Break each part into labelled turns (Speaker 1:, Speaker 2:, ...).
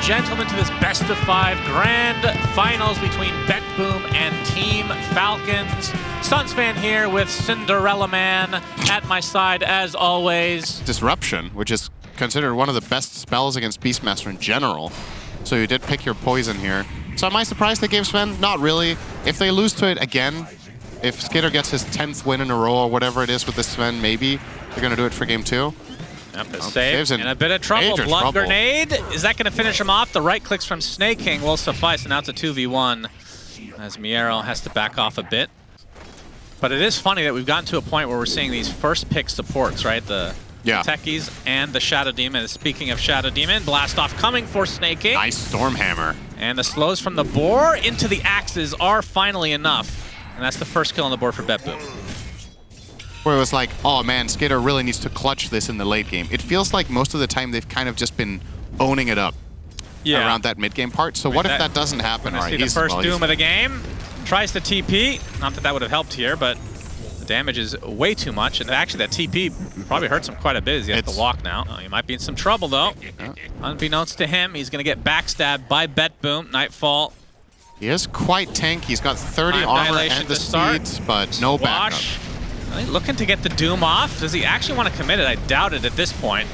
Speaker 1: gentlemen, to this best of 5 grand finals between BetBoom and Team Falcons. SUNSfan here with Cinderella Man at my side as always.
Speaker 2: Disruption, which is considered one of the best spells against Beastmaster in general. So you did pick your poison here. So am I surprised they gave Sven? Not really. If they lose to it again, if Skitter gets his 10th win in a row or whatever it is with this Sven, maybe they're going to do it for game 2.
Speaker 1: Yep, a save in a bit of trouble. Blood grenade. Is that going to finish him off? The right clicks from Snake King will suffice, and now it's a 2v1 as Miero has to back off a bit. But it is funny that we've gotten to a point where we're seeing these first pick supports, right? The Techies and the Shadow Demon. Speaking of Shadow Demon, blast off coming for Snake King.
Speaker 2: Nice Stormhammer.
Speaker 1: And the slows from the boar into the axes are finally enough. And that's the first kill on the board for BetBoom.
Speaker 2: Where it was like, oh man, Skitter really needs to clutch this in the late game. It feels like most of the time they've kind of just been owning it up around that mid-game part. So what if that doesn't happen?
Speaker 1: All right, see the first Doom of the game. Tries to TP. Not that that would have helped here, but the damage is way too much. And actually that TP probably hurts him quite a bit as he has to walk now. Oh, he might be in some trouble though. Unbeknownst to him, he's going to get backstabbed by BetBoom. Nightfall.
Speaker 2: He is quite tanky. He's got 30 armor and the speed, but no backup.
Speaker 1: Looking to get the Doom off. Does he actually want to commit it? I doubt it at this point.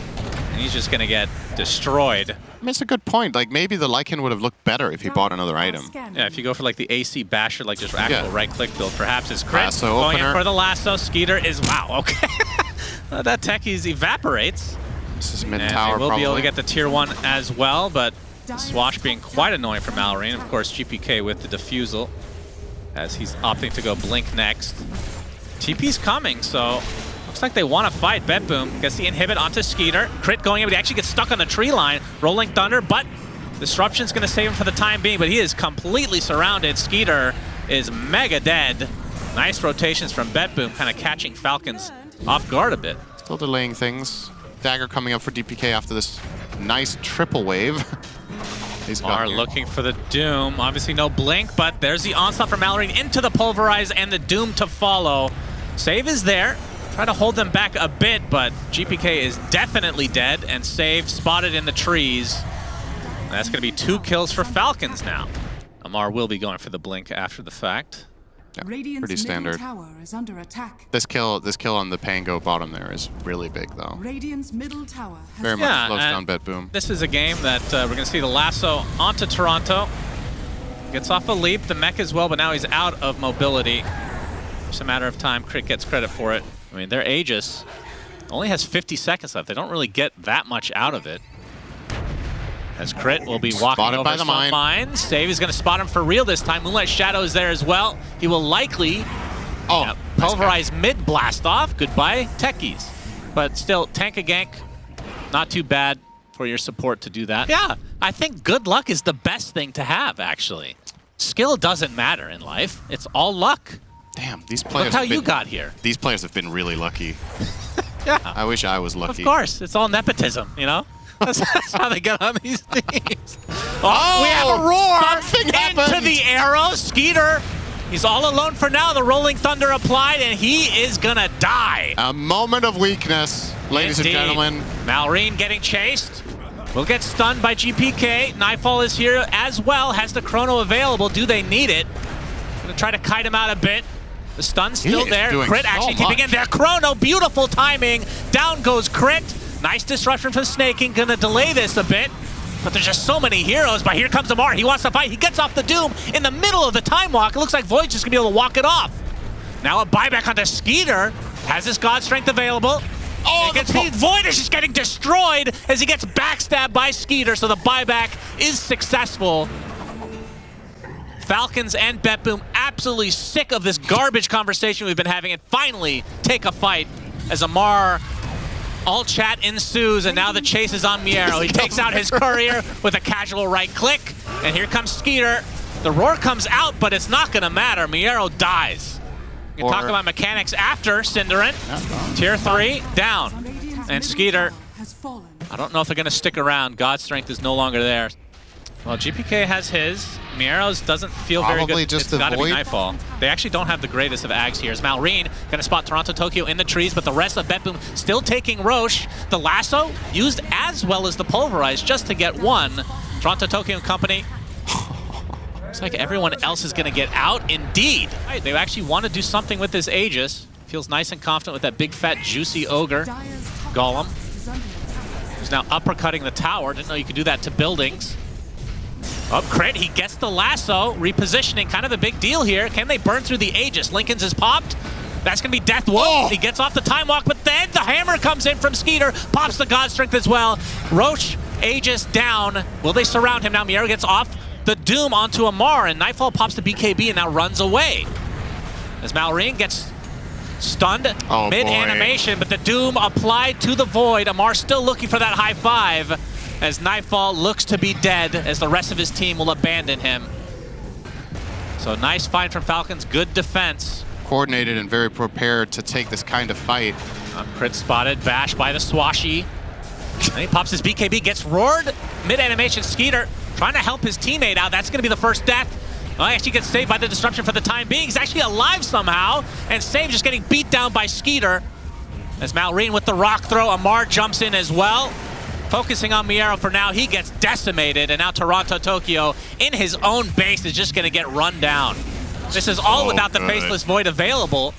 Speaker 1: And he's just going to get destroyed.
Speaker 2: I mean, it's a good point. Like, maybe the Lycan would have looked better if he bought another item.
Speaker 1: Yeah, if you go for like the AC Basher, like just actual right-click build, perhaps it's crit.
Speaker 2: Lasso
Speaker 1: going
Speaker 2: opener.
Speaker 1: in for the lasso. Skeeter is, wow, okay. That Techies evaporates.
Speaker 2: This is mid-tower,
Speaker 1: probably. We'll be able to get the tier 1 as well, but Swash being quite annoying for Mallory. Of course, GPK with the defusal as he's opting to go Blink next. TP's coming, so looks like they want to fight. BetBoom gets the inhibit onto Skeeter. Crit going in, but he actually gets stuck on the tree line. Rolling Thunder, but Disruption's going to save him for the time being, but he is completely surrounded. Skeeter is mega dead. Nice rotations from BetBoom, kind of catching Falcons off guard a bit.
Speaker 2: Still delaying things. Dagger coming up for DPK after this nice triple wave.
Speaker 1: Are looking for the Doom. Obviously no Blink, but there's the onslaught from Mallory into the Pulverize and the Doom to follow. Save is there. Try to hold them back a bit, but GPK is definitely dead, and Save spotted in the trees. And that's going to be 2 kills for Falcons now. Amar will be going for the Blink after the fact.
Speaker 2: Yeah, pretty standard.
Speaker 3: Tower is under attack.
Speaker 2: This kill on the Pango bottom there is really big, though.
Speaker 3: Radiant's middle tower has
Speaker 2: very much slows down BetBoom.
Speaker 1: This is a game that we're going to see the lasso onto Toronto. Gets off a leap, the mech as well, but now he's out of mobility. It's a matter of time. Crit gets credit for it. I mean, their Aegis only has 50 seconds left. They don't really get that much out of it. As Crit will be walking over some mines. Save is going to spot him for real this time. Moonlight Shadow is there as well. He will likely pulverize mid blast off. Goodbye, Techies. But still, tank a gank. Not too bad for your support to do that. Yeah, I think good luck is the best thing to have, actually. Skill doesn't matter in life. It's all luck.
Speaker 2: Damn, these players.
Speaker 1: Look how you got here.
Speaker 2: These players have been really lucky.
Speaker 1: Yeah.
Speaker 2: I wish I was lucky.
Speaker 1: Of course, it's all nepotism, you know? That's how they get on these teams. Oh, we have a roar into the arrow. Skeeter, he's all alone for now. The Rolling Thunder applied, and he is gonna die.
Speaker 2: A moment of weakness, ladies and gentlemen.
Speaker 1: Malrine getting chased. Will get stunned by GPK. Nightfall is here as well. Has the chrono available. Do they need it? Gonna try to kite him out a bit. The stun's still there. Crit actually keeping in there. Chrono, beautiful timing. Down goes Crit. Nice disruption from Snake King. Gonna delay this a bit. But there's just so many heroes. But here comes Amar. He wants to fight. He gets off the Doom in the middle of the time walk. It looks like Void's just gonna be able to walk it off. Now a buyback onto Skeeter. Has his God Strength available. Void is just getting destroyed as he gets backstabbed by Skeeter. So the buyback is successful. Falcons and BetBoom absolutely sick of this garbage conversation we've been having and finally take a fight as Amar, all chat ensues, and now the chase is on Miero. He takes out his courier with a casual right click, and here comes Skeeter. The roar comes out, but it's not going to matter. Miero dies. We can talk about mechanics after SyndereN. Tier 3, down. And Skeeter, I don't know if they're going to stick around. God Strength is no longer there. Well, GPK has his. Miero's doesn't feel very good.
Speaker 2: Just
Speaker 1: it's got to be Nightfall. They actually don't have the greatest of ags here. As Malrine going to spot Toronto Tokyo in the trees, but the rest of BetBoom still taking Roche. The lasso used as well as the Pulverize just to get one. Toronto, Tokyo and company. Looks like everyone else is going to get out. Indeed. Right, they actually want to do something with this Aegis. Feels nice and confident with that big, fat, juicy ogre golem. Who's now uppercutting the tower. Didn't know you could do that to buildings. Up crit, he gets the lasso. Repositioning, kind of a big deal here. Can they burn through the Aegis? Lincoln's is popped. That's going to be death. Whoa! He gets off the time walk, but then the hammer comes in from Skeeter. Pops the God Strength as well. Roche, Aegis down. Will they surround him now? Miero gets off the Doom onto Amar, and Nightfall pops the BKB and now runs away. As Malrine gets stunned mid-animation, but the Doom applied to the Void. Amar still looking for that high five as Nightfall looks to be dead as the rest of his team will abandon him. So nice find from Falcons, good defense.
Speaker 2: Coordinated and very prepared to take this kind of fight.
Speaker 1: Crit spotted, bash by the Swashy. And he pops his BKB, gets roared. Mid-animation, Skeeter trying to help his teammate out. That's going to be the first death. Well, he actually gets saved by the disruption for the time being. He's actually alive somehow. And Save just getting beat down by Skeeter. As Malrine with the rock throw, Amar jumps in as well. Focusing on Miero for now, he gets decimated. And now Toronto, Tokyo in his own base is just going to get run down. This is all without the Faceless Void available.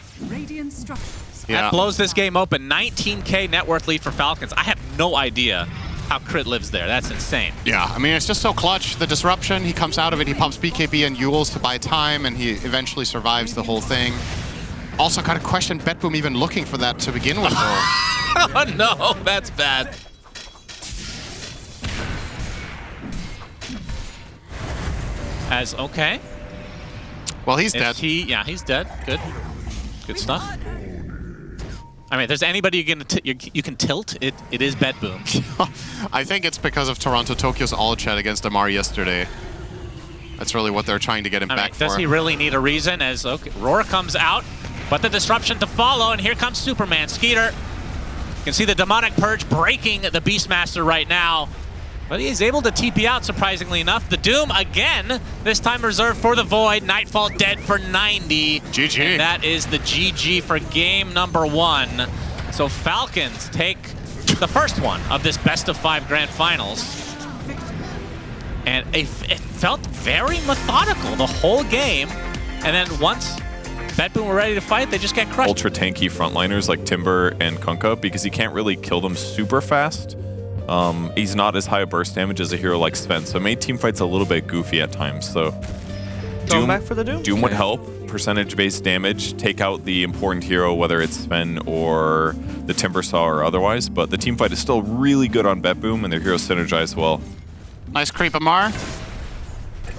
Speaker 1: That blows this game open. 19K net worth lead for Falcons. I have no idea how Crit lives there. That's insane.
Speaker 2: Yeah, I mean, it's just so clutch. The disruption, he comes out of it, he pumps BKB and Yules to buy time, and he eventually survives the whole thing. Also, got to question BetBoom even looking for that to begin with, though.
Speaker 1: Oh, no, that's bad. Okay.
Speaker 2: Well, he's dead.
Speaker 1: Yeah, he's dead. Good. Good stuff. I mean, if there's anybody you can tilt, it is BetBoom.
Speaker 2: I think it's because of Toronto Tokyo's all-chat against Amar yesterday. That's really what they're trying to get him back for.
Speaker 1: Does he really need a reason? As Roar comes out, but the disruption to follow, and here comes Superman. Skeeter. You can see the Demonic Purge breaking the Beastmaster right now. But he's able to TP out, surprisingly enough. The Doom again, this time reserved for the Void. Nightfall dead for 90.
Speaker 2: GG.
Speaker 1: And that is the GG for game number 1. So Falcons take the first one of this best-of-5 grand finals. And it felt very methodical the whole game. And then once BetBoom were ready to fight, they just get crushed.
Speaker 4: Ultra tanky frontliners like Timber and Kunkka, because he can't really kill them super fast. He's not as high a burst damage as a hero like Sven, so it made team fights a little bit goofy at times. So
Speaker 5: Going back for the Doom?
Speaker 4: Doom would help, percentage-based damage, take out the important hero, whether it's Sven or the Timber Saw or otherwise, but the team fight is still really good on BetBoom, and their heroes synergize well.
Speaker 2: Nice creep, Amar.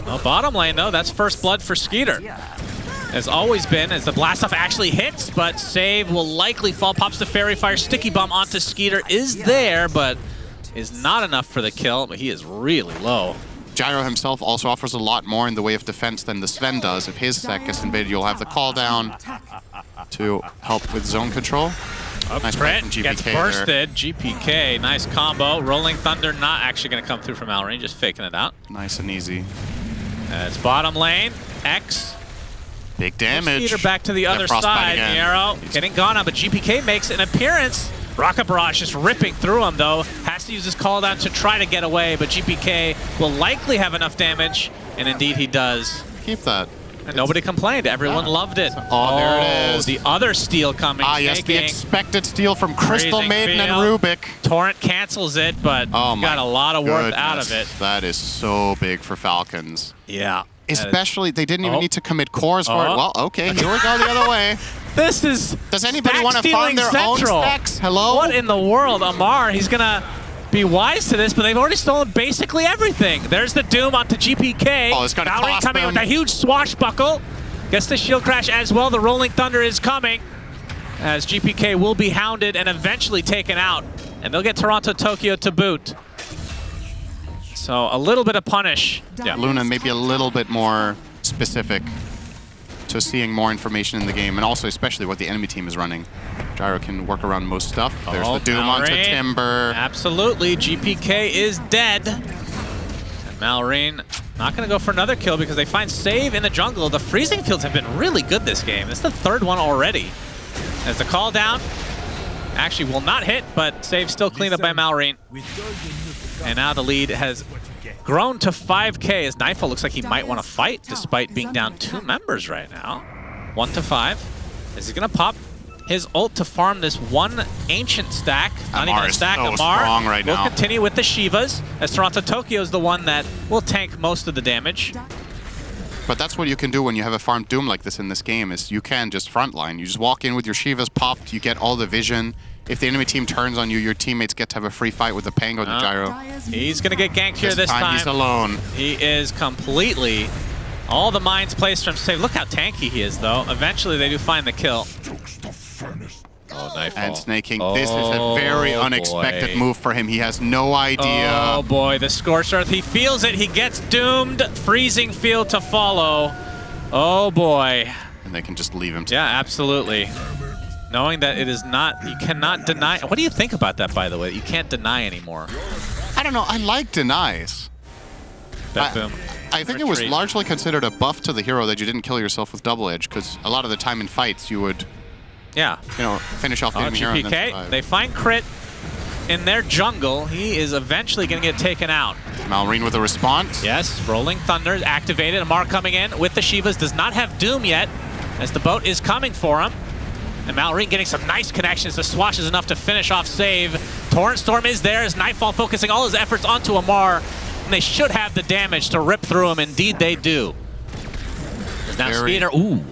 Speaker 1: Well, bottom lane, though, that's first blood for Skeeter. Has always been, as the blast off actually hits, but save will likely fall. Pops the Fairy Fire, Sticky Bomb onto Skeeter is there, but is not enough for the kill, but he is really low.
Speaker 2: Gyro himself also offers a lot more in the way of defense than the Sven does. If his sec gets invaded, you'll have the call down to help with zone control. Nice play from GPK
Speaker 1: gets bursted. There. GPK, nice combo. Rolling Thunder not actually going to come through from Malrine, just faking it out.
Speaker 2: Nice and easy.
Speaker 1: It's bottom lane. X.
Speaker 2: Big damage.
Speaker 1: Skeeter back to the other side. Miero getting gone on, but GPK makes an appearance. Rocket Barrage just ripping through him, though. Has to use his call down to try to get away, but GPK will likely have enough damage, and indeed he does.
Speaker 2: Keep that.
Speaker 1: And nobody complained. Everyone loved it.
Speaker 2: Oh, there it is.
Speaker 1: The other steal coming.
Speaker 2: Ah, yes, the expected steal from Crystal Maiden and Rubik.
Speaker 1: Torrent cancels it, but got a lot of worth out of it.
Speaker 2: That is so big for Falcons.
Speaker 1: Yeah.
Speaker 2: Especially, they didn't even need to commit cores for it. Well, okay, here we go the other way.
Speaker 1: This is
Speaker 2: Does anybody want to farm their own stacks? Hello?
Speaker 1: What in the world? Amar, he's going to be wise to this, but they've already stolen basically everything. There's the Doom onto GPK.
Speaker 2: Oh, it's going to cost
Speaker 1: coming
Speaker 2: them.
Speaker 1: with a huge swashbuckle. Gets the shield crash as well. The Rolling Thunder is coming as GPK will be hounded and eventually taken out. And they'll get Toronto, Tokyo to boot. So a little bit of punish.
Speaker 2: Yeah, Luna maybe a little bit more specific to seeing more information in the game, and also especially what the enemy team is running. Gyro can work around most stuff. There's the Doom onto Timber.
Speaker 1: Absolutely, GPK is dead. And Malrine not going to go for another kill because they find Save in the jungle. The freezing fields have been really good this game. This is the third one already. As the call down actually will not hit, but Save still cleaned up by Malrine. And now the lead has grown to 5K as Nightfall looks like he might want to fight despite being down 2 members right now. 1 to 5. Is he going to pop his ult to farm this one ancient stack? Not even a stack.
Speaker 2: So strong right
Speaker 1: will
Speaker 2: now.
Speaker 1: continue with the Shivas as Toronto Tokyo is the one that will tank most of the damage.
Speaker 2: But that's what you can do when you have a farmed Doom like this in this game, is you can just frontline. You just walk in with your Shivas popped, you get all the vision. If the enemy team turns on you, your teammates get to have a free fight with the Pango, the Gyro.
Speaker 1: He's going to get ganked here this time.
Speaker 2: He's alone.
Speaker 1: He is completely... All the mines placed for him safe. Look how tanky he is, though. Eventually, they do find the kill. Oh, Nightfall.
Speaker 2: And Snaking. This is a very unexpected move for him. He has no idea.
Speaker 1: Oh, boy. The Scorched Earth. He feels it. He gets doomed. Freezing field to follow. Oh, boy.
Speaker 2: And they can just leave him.
Speaker 1: Yeah, absolutely. Knowing that it is not... You cannot deny... What do you think about that, by the way? You can't deny anymore.
Speaker 2: I don't know. I like denies.
Speaker 1: BetBoom.
Speaker 2: I think it was largely considered a buff to the hero that you didn't kill yourself with double edge, because a lot of the time in fights you would, finish off the enemy hero. And then survive.
Speaker 1: They find Crit in their jungle. He is eventually going to get taken out.
Speaker 2: Malrine with a response.
Speaker 1: Yes, Rolling Thunder is activated. Amar coming in with the Shivas. Does not have Doom yet, as the boat is coming for him. And Malrine getting some nice connections. The Swash is enough to finish off save. Torrent Storm is there as Nightfall focusing all his efforts onto Amar. And they should have the damage to rip through him. Indeed, they do. There's now Skeeter. Ooh.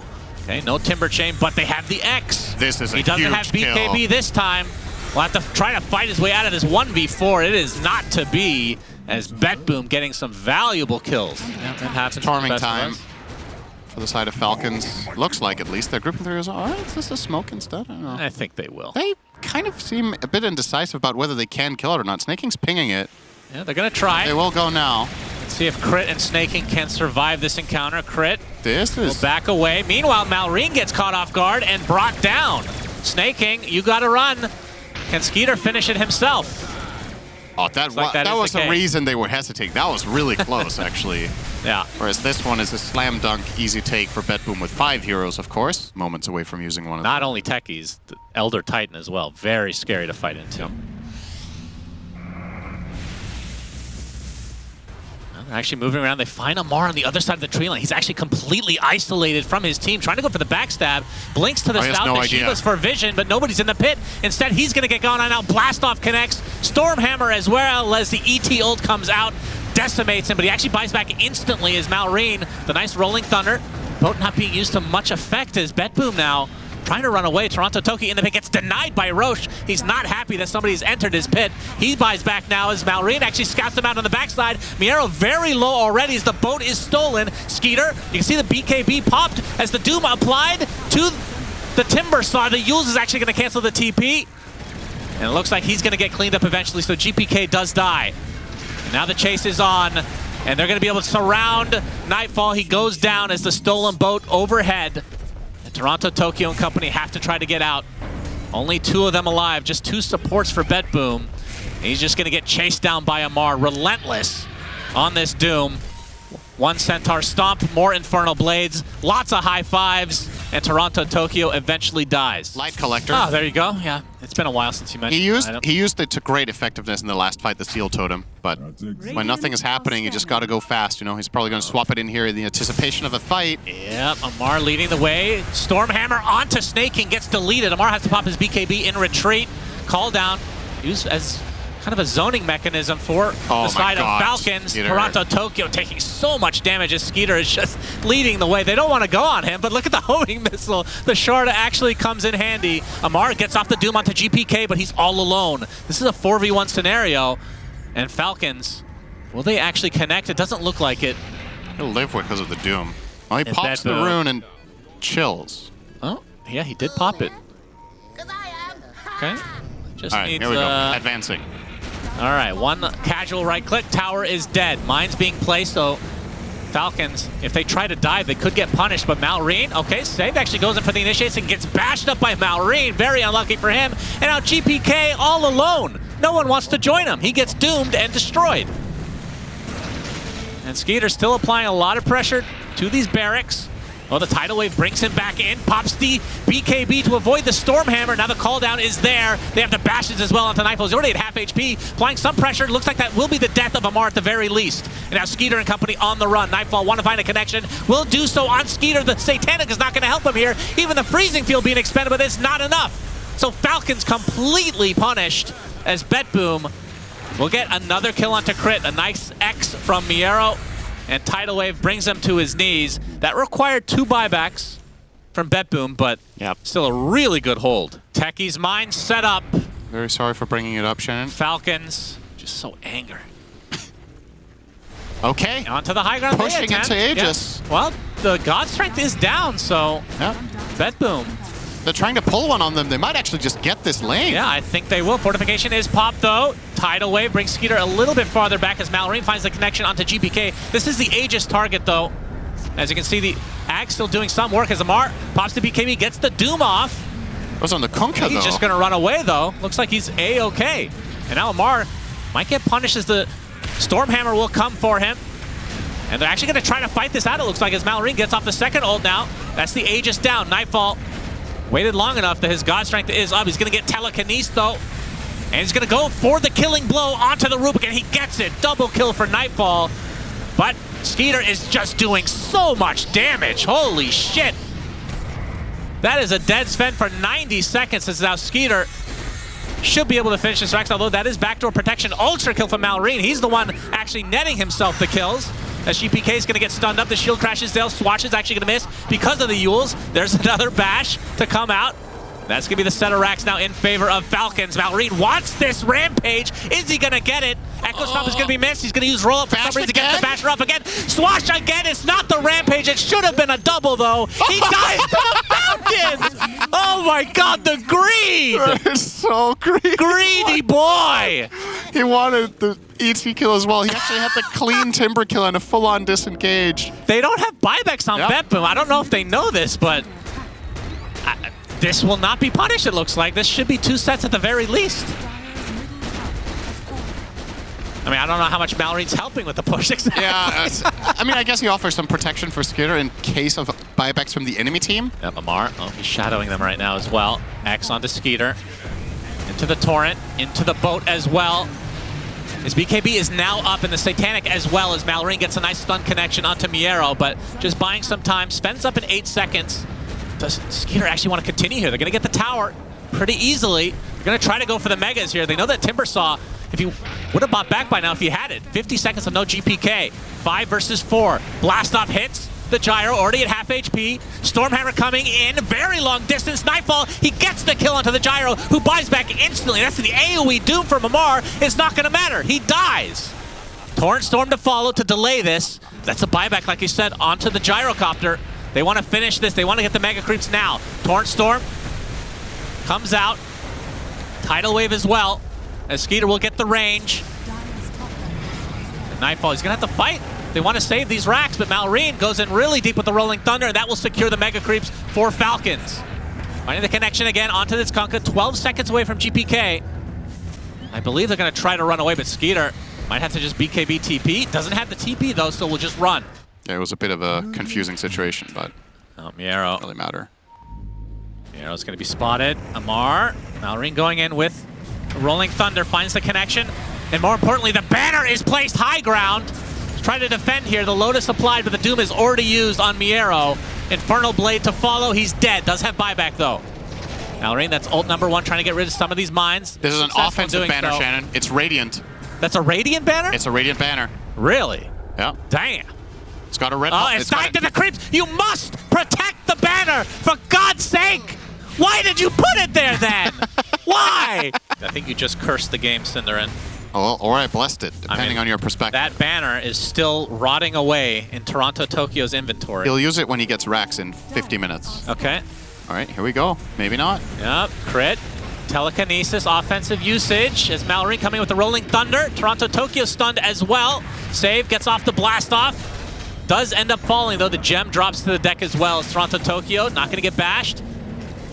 Speaker 1: Okay, no Timber Chain, but they have the X.
Speaker 2: This is a huge
Speaker 1: He doesn't have BKB
Speaker 2: kill.
Speaker 1: this time. Will have to try to fight his way out of this 1v4. It is not to be, as BetBoom getting some valuable kills. Yeah, that happens.
Speaker 2: Storming time for the side of Falcons. Looks like, at least. They're grouping through. All right, is this a smoke instead? I don't know.
Speaker 1: I think they will.
Speaker 2: They kind of seem a bit indecisive about whether they can kill it or not. Snaking's pinging it.
Speaker 1: Yeah, they're going to try.
Speaker 2: They will go now.
Speaker 1: Let's see if Crit and Snaking can survive this encounter. Crit will back away. Meanwhile, Malrine gets caught off guard and brought down. Snaking, you got to run. Can Skeeter finish it himself?
Speaker 2: Oh, that was the reason they were hesitating. That was really close, actually.
Speaker 1: Yeah.
Speaker 2: Whereas this one is a slam dunk, easy take for BetBoom with 5 heroes, of course. Moments away from using one of them.
Speaker 1: Not only techies, the Elder Titan as well. Very scary to fight into. They're actually moving around. They find Amar on the other side of the tree line. He's actually completely isolated from his team, trying to go for the backstab. Blinks to the south. The Shivas for vision, but nobody's in the pit. Instead, he's going to get gone on out. Blast off connects. Stormhammer as well as the ET ult comes out. Decimates him, but he actually buys back instantly as Malrine. The nice Rolling Thunder. Boat not being used to much effect as BetBoom now trying to run away. Toronto Tokyo in the pit gets denied by Roche. He's not happy that somebody's entered his pit. He buys back now as Malrine actually scouts him out on the backside. Miero very low already as the boat is stolen. Skeeter, you can see the BKB popped as the Doom applied to the Timber Saw. The Yules is actually going to cancel the TP. And it looks like he's going to get cleaned up eventually, so GPK does die. And now the chase is on, and they're going to be able to surround Nightfall. He goes down as the stolen boat overhead. Toronto, Tokyo, and company have to try to get out. Only 2 of them alive, just 2 supports for BetBoom. He's just going to get chased down by Amar, relentless on this Doom. 1 Centaur Stomp, more Infernal Blades, lots of high fives, and Toronto, Tokyo eventually dies.
Speaker 2: Light Collector.
Speaker 1: Oh, there you go. Yeah, it's been a while since you mentioned
Speaker 2: He used it to great effectiveness in the last fight, the Seal Totem. But when nothing is happening, you just got to go fast. You know, he's probably going to swap it in here in the anticipation of a fight.
Speaker 1: Yep, Amar leading the way. Stormhammer onto Snaking, gets deleted. Amar has to pop his BKB in retreat. Call down, used as kind of a zoning mechanism for the side of Falcons.
Speaker 2: Skeeter.
Speaker 1: Toronto, Tokyo taking so much damage as Skeeter is just leading the way. They don't want to go on him, but look at the homing missile. The Sharda actually comes in handy. Amar gets off the Doom onto GPK, but he's all alone. This is a 4v1 scenario, and Falcons, will they actually connect? It doesn't look like it.
Speaker 2: He'll live because of the Doom. Well, he pops the rune and chills.
Speaker 1: Oh, yeah, he did pop it. Okay. Just
Speaker 2: all right,
Speaker 1: needs,
Speaker 2: here we go. Advancing.
Speaker 1: All right, 1 casual right click. Tower is dead. Mine's being placed, so Falcons, if they try to dive, they could get punished. But Malrine, okay, Save actually goes in for the initiates and gets bashed up by Malrine. Very unlucky for him. And now GPK all alone. No one wants to join him. He gets doomed and destroyed. And Skeeter still applying a lot of pressure to these barracks. Well, the tidal wave brings him back in, pops the BKB to avoid the Stormhammer. Now the call down is there. They have the bashes as well onto Nightfall. He's already at half HP, applying some pressure. Looks like that will be the death of Amar at the very least. And now Skeeter and company on the run. Nightfall want to find a connection. Will do so on Skeeter. The Satanic is not going to help him here. Even the freezing field being expended, but it's not enough. So Falcons completely punished as BetBoom will get another kill onto Crit. A nice X from Miero. And tidal wave brings him to his knees. That required 2 buybacks from BetBoom, but still a really good hold. Techie's mind set up.
Speaker 2: Very sorry for bringing it up, Shannon.
Speaker 1: Falcons just so angry.
Speaker 2: Okay.
Speaker 1: Onto the high ground.
Speaker 2: Pushing into Aegis.
Speaker 1: Yeah. Well, the God Strength is down, so BetBoom.
Speaker 2: They're trying to pull one on them. They might actually just get this lane.
Speaker 1: Yeah, I think they will. Fortification is popped, though. Tidal Wave brings Skeeter a little bit farther back as Mallory finds the connection onto GPK. This is the Aegis target, though. As you can see, the Ag still doing some work as Amar pops the BKB, gets the Doom off.
Speaker 2: It was on the Kunkka, though.
Speaker 1: He's just going to run away, though. Looks like he's A-okay. And now Amar might get punished as the Stormhammer will come for him. And they're actually going to try to fight this out, it looks like, as Mallory gets off the second ult now. That's the Aegis down. Nightfall waited long enough that his God Strength is up. He's going to get Telekinesis, though. And he's going to go for the killing blow onto the Rubik, and he gets it. Double kill for Nightfall. But Skeeter is just doing so much damage. Holy shit. That is a dead Sven for 90 seconds. As now Skeeter should be able to finish this Rex, although that is backdoor protection. Ultra kill from Malrine. He's the one actually netting himself the kills. As GPK is going to get stunned up. The shield crashes down. Swatch is actually going to miss because of the Yules. There's another bash to come out. That's going to be the set of racks now in favor of Falcons. Malrine wants this Rampage. Is he going to get it? Echo Stomp is going to be missed. He's going to use roll up for some reason to get the basher up again. Swatch again. It's not the Rampage. It should have been a double, though. He dies to the Falcons. Oh, my God. The greed.
Speaker 2: That is so greedy.
Speaker 1: Greedy boy.
Speaker 2: He wanted the ET kill as well. He actually had the clean Timber kill and a full-on disengage.
Speaker 1: They don't have buybacks on BetBoom. I don't know if they know this, but this will not be punished, it looks like. This should be 2 sets at the very least. I mean, I don't know how much Mallory's helping with the push.
Speaker 2: Yeah, I mean, I guess he offers some protection for Skeeter in case of buybacks from the enemy team.
Speaker 1: Yep, Amar, he's shadowing them right now as well. X onto Skeeter. Into the Torrent, into the boat as well. His BKB is now up in the Satanic as well as Mallory gets a nice stun connection onto Miero, but just buying some time. Spends up in 8 seconds. Does Skeeter actually want to continue here? They're going to get the tower pretty easily. They're going to try to go for the Megas here. They know that Timbersaw, if he would have bought back by now if he had it. 50 seconds of no GPK. 5 versus 4. Blast off hits the Gyro, already at half HP. Stormhammer coming in, very long distance. Nightfall, he gets the kill onto the Gyro, who buys back instantly. That's the AoE Doom from Amar. It's not going to matter. He dies. Torrent Storm to follow to delay this. That's a buyback, like you said, onto the Gyrocopter. They want to finish this. They want to get the Mega Creeps now. Torrent Storm comes out. Tidal Wave as well, as Skeeter will get the range. And Nightfall, he's going to have to fight. They want to save these racks, but Malrine goes in really deep with the Rolling Thunder, and that will secure the Mega Creeps for Falcons. Finding the connection again onto this Kunkka, 12 seconds away from GPK. I believe they're going to try to run away, but Skeeter might have to just BKB TP. Doesn't have the TP, though, so we'll just run.
Speaker 2: Yeah, it was a bit of a confusing situation, but
Speaker 1: Miero.
Speaker 2: doesn't really matter.
Speaker 1: Miero's going to be spotted. Amar, Malrine going in with Rolling Thunder, finds the connection. And more importantly, the banner is placed high ground. Trying to defend here. The Lotus applied, but the Doom is already used on Miero. Infernal Blade to follow. He's dead. Does have buyback, though. Malrine, that's ult number 1, trying to get rid of some of these mines.
Speaker 2: This is an offensive banner, so. Shannon. It's Radiant.
Speaker 1: That's a Radiant banner?
Speaker 2: It's a Radiant banner.
Speaker 1: Really?
Speaker 2: Yeah.
Speaker 1: Damn.
Speaker 2: It's got a red...
Speaker 1: it's tied to the creeps. You must protect the banner, for God's sake. Why did you put it there, then? Why? I think you just cursed the game, SyndereN.
Speaker 2: Oh, or I blessed it, depending on your perspective.
Speaker 1: That banner is still rotting away in Toronto, Tokyo's inventory.
Speaker 2: He'll use it when he gets racks in 50 minutes.
Speaker 1: Okay.
Speaker 2: All right, here we go. Maybe not.
Speaker 1: Yep, crit. Telekinesis, offensive usage. As Mallory coming with the Rolling Thunder. Toronto, Tokyo stunned as well. Save, gets off the blast off. Does end up falling, though. The gem drops to the deck as well. As Toronto, Tokyo, not going to get bashed.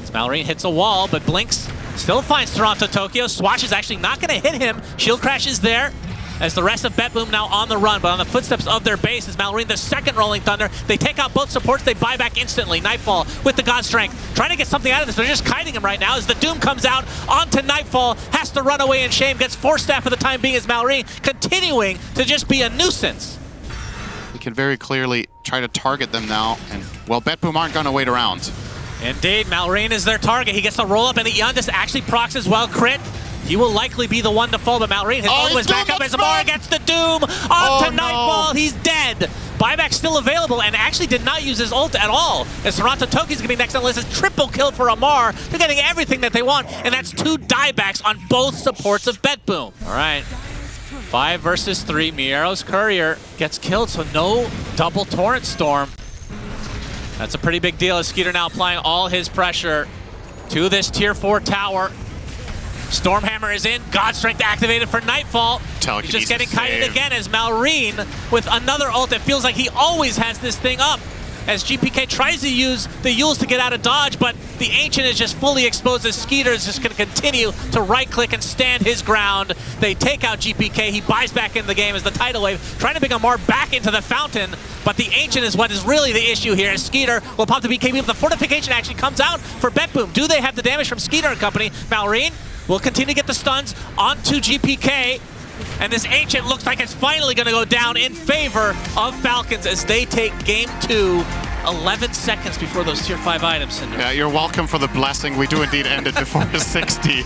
Speaker 1: As Mallory hits a wall, but blinks. Still finds Toronto, Tokyo. Swatch is actually not going to hit him. Shield crashes there. as the rest of BetBoom now on the run, but on the footsteps of their base is Mallory, the second Rolling Thunder. They take out both supports, they buy back instantly. Nightfall with the God Strength, trying to get something out of this. They're just kiting him right now as the Doom comes out onto Nightfall, has to run away in shame, gets 4 staff for the time being as Mallory continuing to just be a nuisance.
Speaker 2: We can very clearly try to target them now, and, well, BetBoom aren't going to wait around.
Speaker 1: Indeed, Malrine is their target. He gets the roll up, and the Yundis actually procs as well. Crit. He will likely be the one to fall, but Malrine his ult was back up as Amara gets the Doom onto Nightfall. He's dead. Buyback still available, and actually did not use his ult at all. As Toronto Toki's going to be next on the list. It's triple kill for Amar. They're getting everything that they want, and that's 2 diebacks on both supports of BetBoom. All right. 5 versus 3. Miero's Courier gets killed, so no double Torrent Storm. That's a pretty big deal as Skeeter now applying all his pressure to this tier 4 tower. Stormhammer is in, God Strength activated for Nightfall. He's just getting kited again as Malrine with another ult. It feels like he always has this thing up as GPK tries to use the Yules to get out of dodge, but the Ancient is just fully exposed as Skeeter is just going to continue to right-click and stand his ground. They take out GPK. He buys back into the game as the tidal wave, trying to bring Amar back into the fountain, but the Ancient is what is really the issue here as Skeeter will pop the BKB, but the fortification actually comes out for BetBoom. Do they have the damage from Skeeter and company? Malrine will continue to get the stuns onto GPK, and this Ancient looks like it's finally going to go down in favor of Falcons as they take game 2, 11 seconds before those tier 5 items. Synder.
Speaker 2: Yeah, you're welcome for the blessing. We do indeed end it before the 60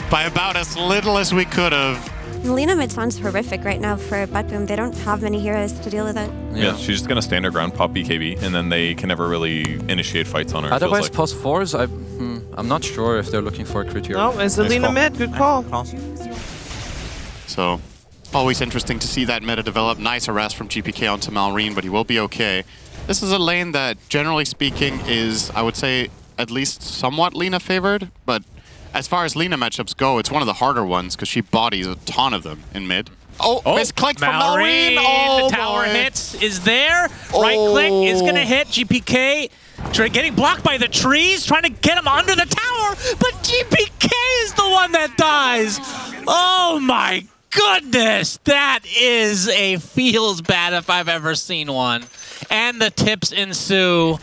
Speaker 2: by about as little as we could have.
Speaker 6: Lina mid sounds horrific right now for BetBoom. They don't have many heroes to deal with it.
Speaker 4: Yeah, she's just going to stand her ground, pop BKB, and then they can never really initiate fights on her.
Speaker 5: Otherwise, post 4s, I'm not sure if they're looking for a crit here.
Speaker 7: No, it's the Lina mid. Good call.
Speaker 2: So, always interesting to see that meta develop. Nice arrest from GPK onto Malrine, but he will be okay. This is a lane that, generally speaking, is, I would say, at least somewhat Lina favored, but as far as Lina matchups go, it's one of the harder ones because she bodies a ton of them in mid. Oh, misclicked from Malrine. Oh,
Speaker 1: the tower hits is there. Right click is going to hit GPK. Getting blocked by the trees, trying to get him under the tower, but GPK is the one that dies. Oh my goodness, that is a feels bad if I've ever seen one. And the tips ensue.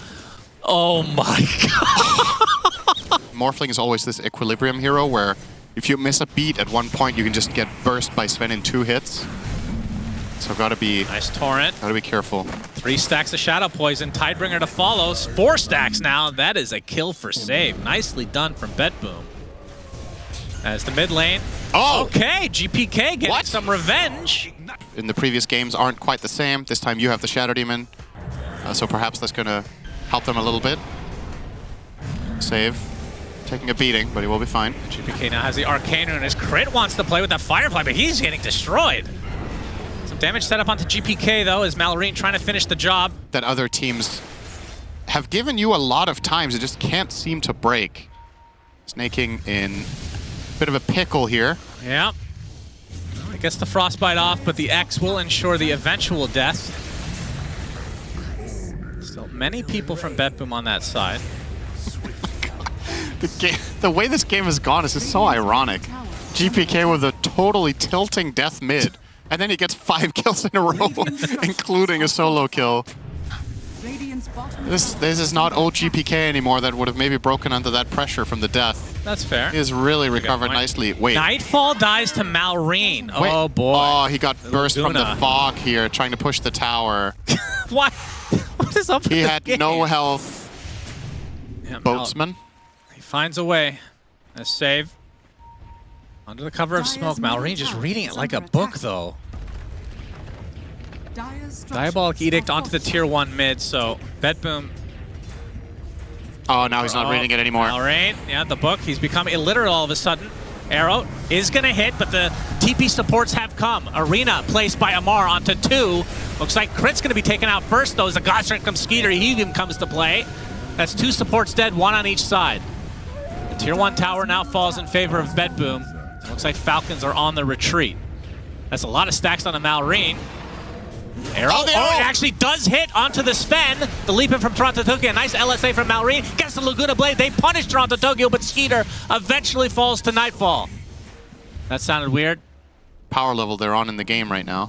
Speaker 1: Oh my god.
Speaker 2: Morphling is always this equilibrium hero where if you miss a beat at one point, you can just get burst by Sven in 2 hits. So gotta be
Speaker 1: nice torrent.
Speaker 2: Gotta be careful.
Speaker 1: 3 stacks of Shadow Poison, Tidebringer to follow. 4 stacks now. That is a kill for save. Nicely done from BetBoom. As the mid lane.
Speaker 2: Oh!
Speaker 1: Okay, GPK getting some revenge.
Speaker 2: In the previous games aren't quite the same. This time you have the Shadow Demon. So perhaps that's gonna help them a little bit. Save. Taking a beating, but he will be fine.
Speaker 1: GPK now has the Arcane Rune. His crit wants to play with the Firefly, but he's getting destroyed. Some damage set up onto GPK, though, as Malrine trying to finish the job.
Speaker 2: That other teams have given you a lot of times. It just can't seem to break. Snaking in a bit of a pickle here.
Speaker 1: Yeah. Well, it gets the Frostbite off, but the X will ensure the eventual death. Still many people from BetBoom on that side.
Speaker 2: The way this game has gone is just so ironic. GPK with a totally tilting death mid, and then he gets 5 kills in a row, including a solo kill. This is not old GPK anymore that would have maybe broken under that pressure from the death.
Speaker 1: That's fair.
Speaker 2: He has really recovered nicely. Wait.
Speaker 1: Nightfall dies to Malrine.
Speaker 2: Wait.
Speaker 1: Oh boy.
Speaker 2: Oh, he got burst from the fog here, trying to push the tower.
Speaker 1: What? What is up with
Speaker 2: He
Speaker 1: this
Speaker 2: had
Speaker 1: game?
Speaker 2: no health.
Speaker 1: Yeah,
Speaker 2: Boatsman.
Speaker 1: Finds a way. A save. Under the cover of smoke. Malrine just reading it like a book, though. Diabolic Edict onto the tier 1 mid, so BetBoom.
Speaker 2: Oh, now he's not reading it anymore.
Speaker 1: Malrine, yeah, the book. He's become illiterate all of a sudden. Arrow is going to hit, but the TP supports have come. Arena placed by Amar onto 2. Looks like Crit's going to be taken out first, though, as the God Strength comes Skeeter. He even comes to play. That's 2 supports dead, 1 on each side. The tier 1 tower now falls in favor of BetBoom. Looks like Falcons are on the retreat. That's a lot of stacks on the Malrine. Arrow. Oh, it actually does hit onto the Sven. The leap in from Toronto Tokyo. A nice LSA from Malrine. Gets the Laguna Blade. They punish Toronto Tokyo, but Skeeter eventually falls to Nightfall. That sounded weird.
Speaker 2: power level they're on in the game right now.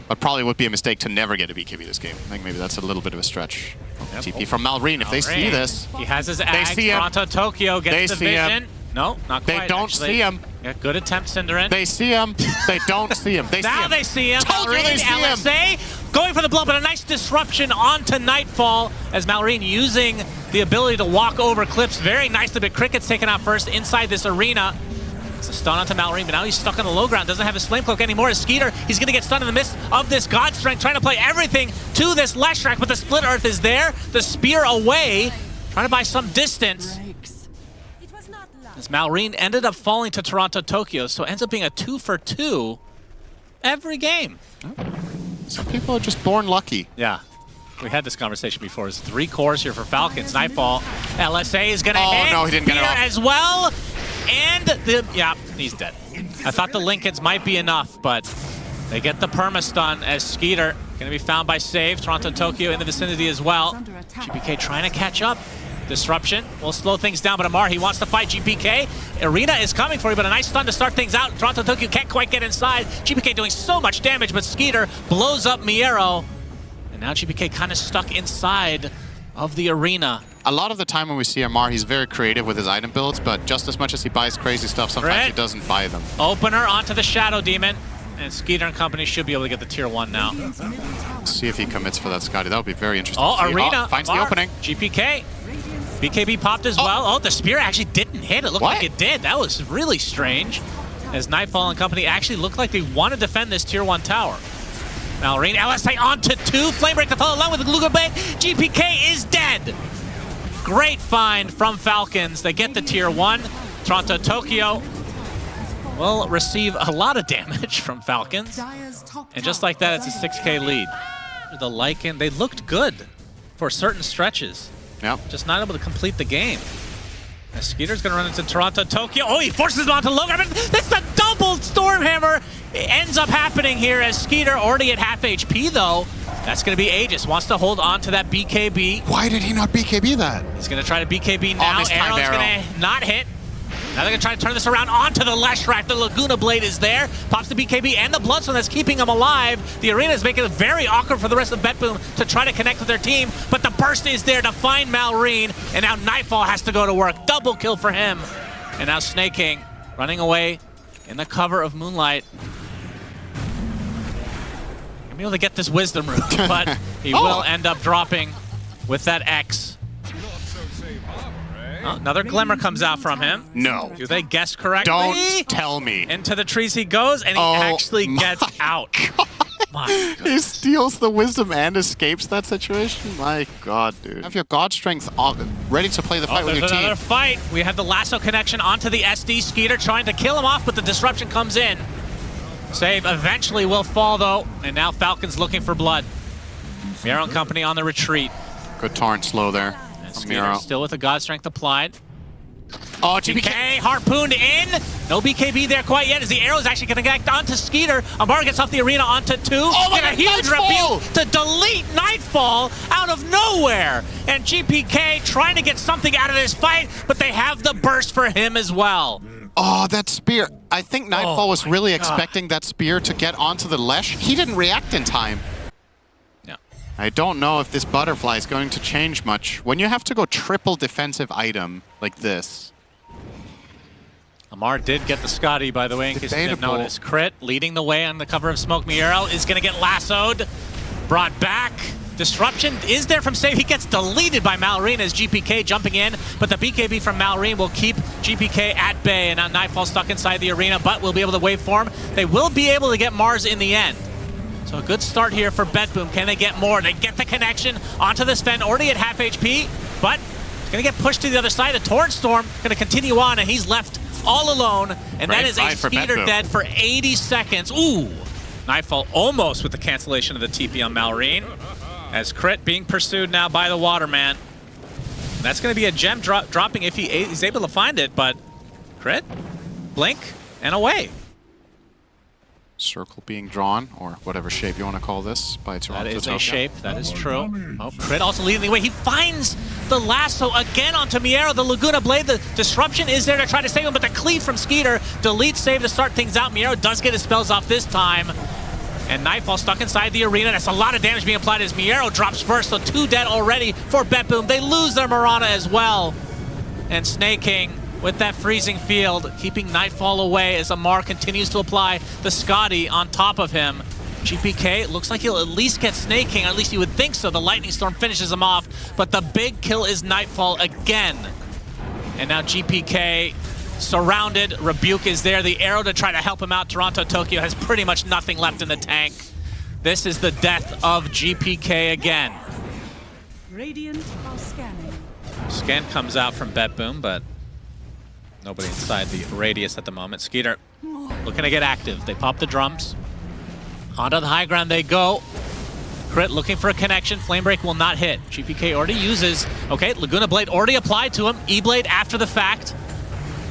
Speaker 2: But probably would be a mistake to never get a BKB this game. I think maybe that's a little bit of a stretch.
Speaker 1: Yep.
Speaker 2: TP from Malrine. If they see this,
Speaker 1: he has his
Speaker 2: they
Speaker 1: ag.
Speaker 2: see him.
Speaker 1: Toronto, Tokyo gets
Speaker 2: They
Speaker 1: the
Speaker 2: see him.
Speaker 1: vision. No, not quite.
Speaker 2: They don't
Speaker 1: actually.
Speaker 2: see him.
Speaker 1: Yeah, good attempt, SyndereN.
Speaker 2: They see him. They don't see him. They see
Speaker 1: Now
Speaker 2: him.
Speaker 1: they see him.
Speaker 2: Told you
Speaker 1: Malrine,
Speaker 2: they see him.
Speaker 1: LSA going for the blow, but a nice disruption onto Nightfall as Malrine using the ability to walk over clips. Very nicely, but Cricket's taken out first inside this arena. It's a stun onto Malrine, but now he's stuck on the low ground. Doesn't have his Flame Cloak anymore. As Skeeter, he's going to get stunned in the midst of this God Strength, trying to play everything to this Leshrac, but the Split Earth is there. The Spear away, trying to buy some distance. As Malrine ended up falling to Toronto, Tokyo, so ends up being a 2-for-2 every game.
Speaker 2: Some people are just born lucky.
Speaker 1: Yeah. We had this conversation before. It's 3 cores here for Falcons. Nightfall. LSA is going to hit.
Speaker 2: No, he didn't get it
Speaker 1: Peter
Speaker 2: off.
Speaker 1: as well. And yeah, he's dead. I thought the Lincolns might be enough, but they get the perma-stun as Skeeter going to be found by Save. Toronto, Tokyo in the vicinity as well. GPK trying to catch up. Disruption will slow things down, but Amar, he wants to fight GPK. Arena is coming for you, but a nice stun to start things out. Toronto, Tokyo can't quite get inside. GPK doing so much damage, but Skeeter blows up Miero. And now GPK kind of stuck inside of the arena.
Speaker 2: A lot of the time when we see Amar, he's very creative with his item builds, but just as much as he buys crazy stuff, sometimes he doesn't buy them.
Speaker 1: Opener onto the Shadow Demon. And Skeeter and company should be able to get the tier 1 now.
Speaker 2: Let's see if he commits for that, Scotty. That would be very interesting.
Speaker 1: Oh,
Speaker 2: to see.
Speaker 1: Arena.
Speaker 2: Finds
Speaker 1: Amar,
Speaker 2: the opening.
Speaker 1: GPK. BKB popped as well. Oh, the spear actually didn't hit. It looked like it did. That was really strange. As Nightfall and company actually looked like they want to defend this tier 1 tower. Malrine, LSA onto 2. Flamebreak to follow along with the Gluga Blade. GPK is dead. Great find from Falcons. They get the tier 1. Toronto, Tokyo will receive a lot of damage from Falcons. And just like that, it's a 6K lead. The Lycan, they looked good for certain stretches.
Speaker 2: Yep.
Speaker 1: Just not able to complete the game. As Skeeter's going to run into Toronto, Tokyo. Oh, he forces him onto low ground. That's the double Stormhammer. It ends up happening here as Skeeter already at half HP, though. That's going to be Aegis. Wants to hold on to that BKB.
Speaker 2: Why did he not BKB that?
Speaker 1: He's going to try to BKB now.
Speaker 2: Arrow's
Speaker 1: going to not hit. Now they're going to try to turn this around onto the Leshrac. The Laguna Blade is there. Pops the BKB and the Bloodstone that's keeping him alive. The arena is making it very awkward for the rest of BetBoom to try to connect with their team. But the burst is there to find Malrine. And now Nightfall has to go to work. Double kill for him. And now Snake King running away in the cover of Moonlight. He'll be able to get this Wisdom Root, but he will end up dropping with that X. Oh, another Glimmer comes out from him.
Speaker 2: No.
Speaker 1: Do they guess correctly?
Speaker 2: Don't tell me.
Speaker 1: Into the trees he goes, and he actually gets out. My
Speaker 2: He steals the Wisdom and escapes that situation? My God, dude. Have your God Strength ready to play the fight with your
Speaker 1: There's
Speaker 2: team.
Speaker 1: another fight. We have the lasso connection onto the SD. Skeeter trying to kill him off, but the disruption comes in. Save eventually will fall, though, and now Falcons looking for blood. Miero and company on the retreat.
Speaker 2: Good Torrent slow there.
Speaker 1: Skeeter still with the God Strength applied.
Speaker 2: Oh,
Speaker 1: GPK harpooned in. No BKB there quite yet as the arrow is actually going to connect onto Skeeter. Amar gets off the arena onto 2.
Speaker 2: my
Speaker 1: Get a
Speaker 2: God,
Speaker 1: huge
Speaker 2: Nightfall!
Speaker 1: rebuke to delete Nightfall out of nowhere. And GPK trying to get something out of this fight, but they have the burst for him as well.
Speaker 2: Oh, that spear. I think Nightfall was really expecting that spear to get onto the Lesh. He didn't react in time.
Speaker 1: Yeah.
Speaker 2: I don't know if this butterfly is going to change much. When you have to go triple defensive item like this.
Speaker 1: Amar did get the Scotty, by the way, in case you didn't
Speaker 2: Debatable.
Speaker 1: notice. Crit leading the way on the cover of Smoke. Miero is going to get lassoed. Brought back. Disruption is there from Save. He gets deleted by Malrine as GPK jumping in, but the BKB from Malrine will keep GPK at bay, and now Nightfall stuck inside the arena, but will be able to waveform. They will be able to get Mars in the end. So a good start here for BetBoom. Can they get more? They get the connection onto the Sven, already at half HP, but it's going to get pushed to the other side. The Torrent Storm going to continue on, and he's left all alone, and that is a Skeeter dead for 80 seconds. Ooh! Nightfall almost with the cancellation of the TP on Malrine. As Crit being pursued now by the Waterman. That's going to be a gem dropping if he's able to find it, but Crit, blink, and away.
Speaker 2: Circle being drawn, or whatever shape you want to call this, by Toronto.
Speaker 1: That is a shape, that is true. Oh, Crit also leading the way. He finds the lasso again onto Miero. The Laguna Blade, the disruption is there to try to save him, but the cleave from Skeeter, delete save to start things out. Miero does get his spells off this time. And Nightfall stuck inside the arena. That's a lot of damage being applied as Miero drops first, so 2 dead already for BetBoom. They lose their Mirana as well. And Snake King with that freezing field, keeping Nightfall away as Amar continues to apply the Scotty on top of him. GPK looks like he'll at least get Snake King, or at least you would think so. The Lightning Storm finishes him off, but the big kill is Nightfall again. And now GPK surrounded. Rebuke is there. The arrow to try to help him out. Toronto Tokyo has pretty much nothing left in the tank. This is the death of GPK again.
Speaker 3: Radiant are scanning.
Speaker 1: Scan comes out from BetBoom, but nobody inside the radius at the moment. Skeeter looking to get active. They pop the drums. Onto the high ground they go. Crit looking for a connection. Flame Break will not hit. GPK already uses. Okay, Laguna Blade already applied to him. E-Blade after the fact.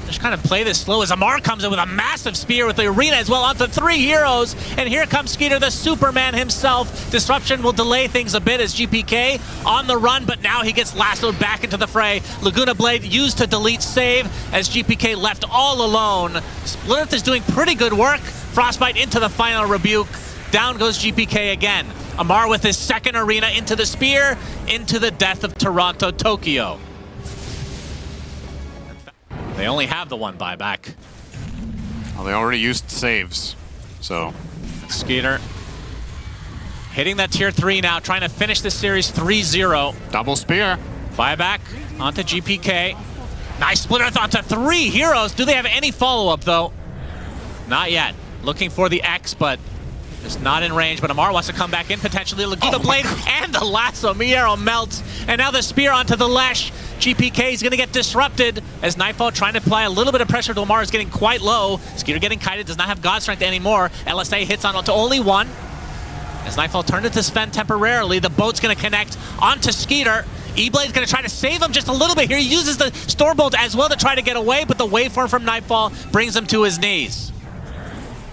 Speaker 1: Just kind of play this slow as Amar comes in with a massive spear with the arena as well onto 3 heroes. And here comes Skeeter, the Superman himself. Disruption will delay things a bit as GPK on the run, but now he gets lassoed back into the fray. Laguna Blade used to delete save as GPK left all alone. Splitth is doing pretty good work. Frostbite into the final rebuke. Down goes GPK again. Amar with his second arena into the spear, into the death of Toronto Tokyo. They only have the 1 buyback.
Speaker 2: Well, they already used saves, so.
Speaker 1: Skeeter hitting that tier 3 now, trying to finish this series 3-0.
Speaker 2: Double spear.
Speaker 1: Buyback onto GPK. Nice split earth onto 3 heroes. Do they have any follow-up, though? Not yet. Looking for the X, but it's not in range. But Amar wants to come back in, potentially. Laguna Blade and the lasso. Miero melts. And now the spear onto the Lesh. GPK is going to get disrupted as Nightfall trying to apply a little bit of pressure to Amar is getting quite low. Skeeter getting kited, does not have God Strength anymore. LSA hits on to only 1. As Nightfall turned into Sven temporarily, the boat's going to connect onto Skeeter. E-Blade's going to try to save him just a little bit here. He uses the Stormbolt as well to try to get away, but the waveform from Nightfall brings him to his knees.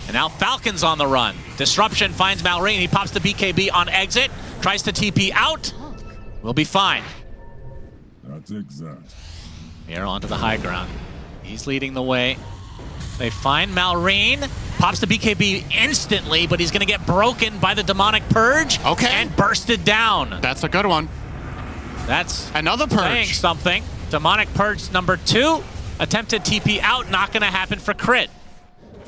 Speaker 1: And now Falcons on the run. Disruption finds Malrine. He pops the BKB on exit, tries to TP out. We'll be fine.
Speaker 7: That's exact.
Speaker 1: Miero onto the high ground. He's leading the way. They find Malrine. Pops the BKB instantly, but he's going to get broken by the Demonic Purge.
Speaker 2: Okay.
Speaker 1: And bursted down.
Speaker 2: That's a good one.
Speaker 1: That's
Speaker 2: another
Speaker 1: saying
Speaker 2: purge.
Speaker 1: Something. Demonic Purge number 2. Attempted TP out. Not going to happen for Crit.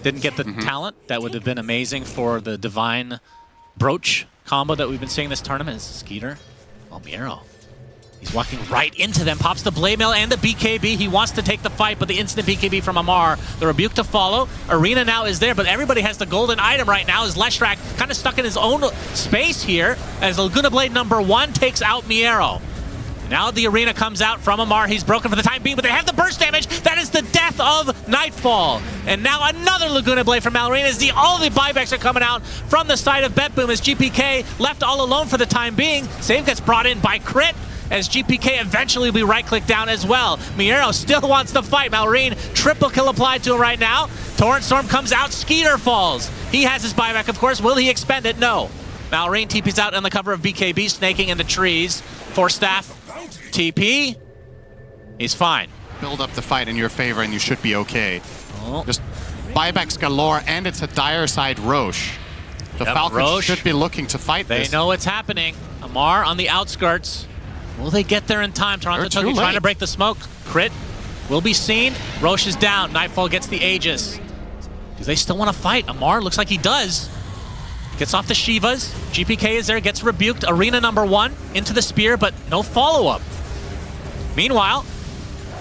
Speaker 1: Didn't get the talent. That would have been amazing for the Divine Brooch combo that we've been seeing this tournament. Is Skeeter. Oh, Miero. He's walking right into them, pops the Blade Mail and the BKB. He wants to take the fight, but the instant BKB from Amar. The rebuke to follow. Arena now is there, but everybody has the golden item right now as Leshrak kind of stuck in his own space here as Laguna Blade number 1 takes out Miero. Now the arena comes out from Amar. He's broken for the time being, but they have the burst damage. That is the death of Nightfall. And now another Laguna Blade from Malrine as all the buybacks are coming out from the side of BetBoom as GPK left all alone for the time being. Save gets brought in by Crit as GPK eventually will be right-clicked down as well. Miero still wants to fight. Malrine, triple kill applied to him right now. Torrent Storm comes out. Skeeter falls. He has his buyback, of course. Will he expend it? No. Malrine TP's out on the cover of BKB, snaking in the trees. Force Staff, TP. He's fine.
Speaker 2: Build up the fight in your favor and you should be okay.
Speaker 1: Oh.
Speaker 2: Just buybacks galore, and it's a dire side Roche. The Falcons
Speaker 1: Roche.
Speaker 2: should be looking to fight
Speaker 1: They
Speaker 2: this.
Speaker 1: know what's happening. Amar on the outskirts. Will they get there in time? Toronto
Speaker 2: They're too
Speaker 1: Tokyo trying
Speaker 2: late.
Speaker 1: to break the smoke. Crit will be seen. Roche is down. Nightfall gets the Aegis. Do they still want to fight? Amar looks like he does. Gets off the Shivas. GPK is there, gets rebuked. Arena number 1 into the spear, but no follow-up. Meanwhile,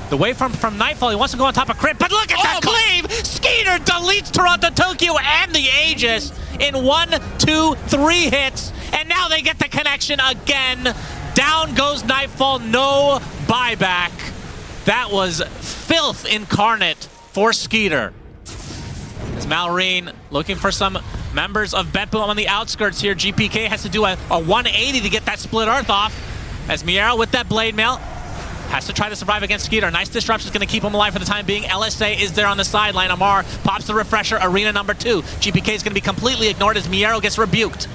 Speaker 1: the waveform from Nightfall, he wants to go on top of Crit, but look at that cleave! Skeeter deletes Toronto Tokyo and the Aegis in 1, 2, 3 hits, and now they get the connection again. Down goes Nightfall, no buyback. That was filth incarnate for Skeeter. As Malrine looking for some members of BetBoom on the outskirts here. GPK has to do a 180 to get that split earth off. As Miero with that blade mail. Has to try to survive against Skeeter. Nice disruption is going to keep him alive for the time being. LSA is there on the sideline. Amar pops the refresher. Arena number 2. GPK is going to be completely ignored as Miero gets rebuked.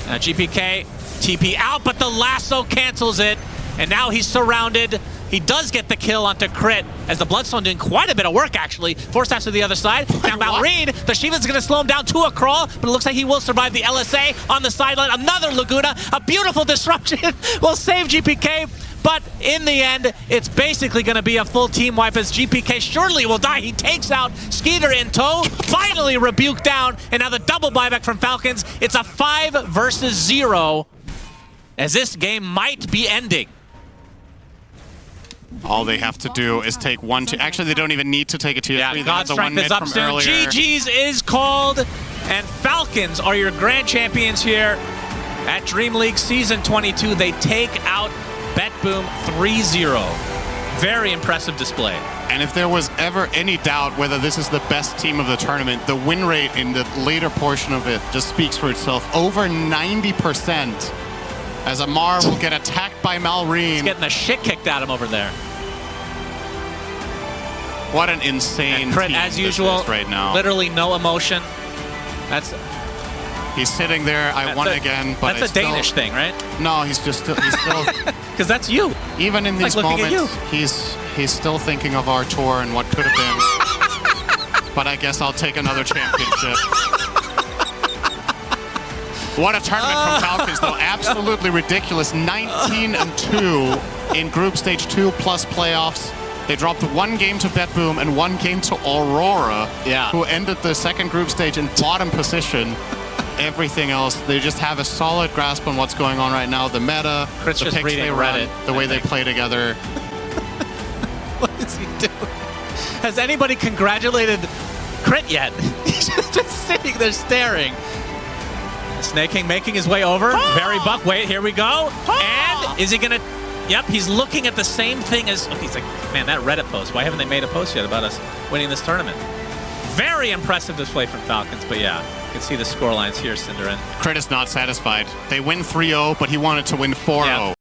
Speaker 1: Now GPK TP out, but the lasso cancels it. And now he's surrounded. He does get the kill onto Crit as the Bloodstone doing quite a bit of work, actually. Force to the other side. Now Malrine, the Shiva's going to slow him down to a crawl, but it looks like he will survive the LSA on the sideline. Another Laguna, a beautiful disruption will save GPK. But in the end, it's basically going to be a full team wipe as GPK surely will die. He takes out Skeeter in tow, finally rebuked down, and now the double buyback from Falcons. It's a 5 versus 0 as this game might be ending.
Speaker 2: All they have to do is take 1, 2. Actually, they don't even need to take a 2, 3.
Speaker 1: Yeah,
Speaker 2: They have
Speaker 1: God's
Speaker 2: the 1
Speaker 1: Strength is
Speaker 2: mid
Speaker 1: up
Speaker 2: from
Speaker 1: soon.
Speaker 2: earlier.
Speaker 1: GG's is called, and Falcons are your grand champions here at Dream League Season 22. They take out BetBoom 3-0. Very impressive display.
Speaker 2: And if there was ever any doubt whether this is the best team of the tournament, the win rate in the later portion of it just speaks for itself. Over 90%. As Amar will get attacked by Malrine.
Speaker 1: He's getting the shit kicked out of him over there.
Speaker 2: What an insane
Speaker 1: Crit,
Speaker 2: team
Speaker 1: as
Speaker 2: this
Speaker 1: usual,
Speaker 2: is right now.
Speaker 1: literally no emotion. That's
Speaker 2: He's sitting there, I won again, but
Speaker 1: that's a Danish thing, right?
Speaker 2: No, he's still
Speaker 1: Because that's you.
Speaker 2: even in these
Speaker 1: Like looking at
Speaker 2: moments, he's still thinking of our tour and what could have been. But I guess I'll take another championship. What a tournament from Falcons, though. Absolutely ridiculous. 19-2 in group stage 2 plus playoffs. They dropped 1 game to BetBoom and 1 game to Aurora, who ended the second group stage in bottom position. Everything else, they just have a solid grasp on what's going on right now. The meta,
Speaker 1: Crit's
Speaker 2: the
Speaker 1: just
Speaker 2: picks
Speaker 1: reading
Speaker 2: they run,
Speaker 1: Reddit,
Speaker 2: the way
Speaker 1: I
Speaker 2: they
Speaker 1: think.
Speaker 2: play together.
Speaker 1: What is he doing? Has anybody congratulated Crit yet? He's just sitting there staring. Snake King making his way over. Very buck. Wait, here we go. And is he going to... Yep, he's looking at the same thing as... He's like, man, that Reddit post. Why haven't they made a post yet about us winning this tournament? Very impressive display from Falcons, but yeah, you can see the score lines here, SyndereN.
Speaker 2: Crit is not satisfied. They win 3-0, but he wanted to win 4-0.
Speaker 1: Yeah.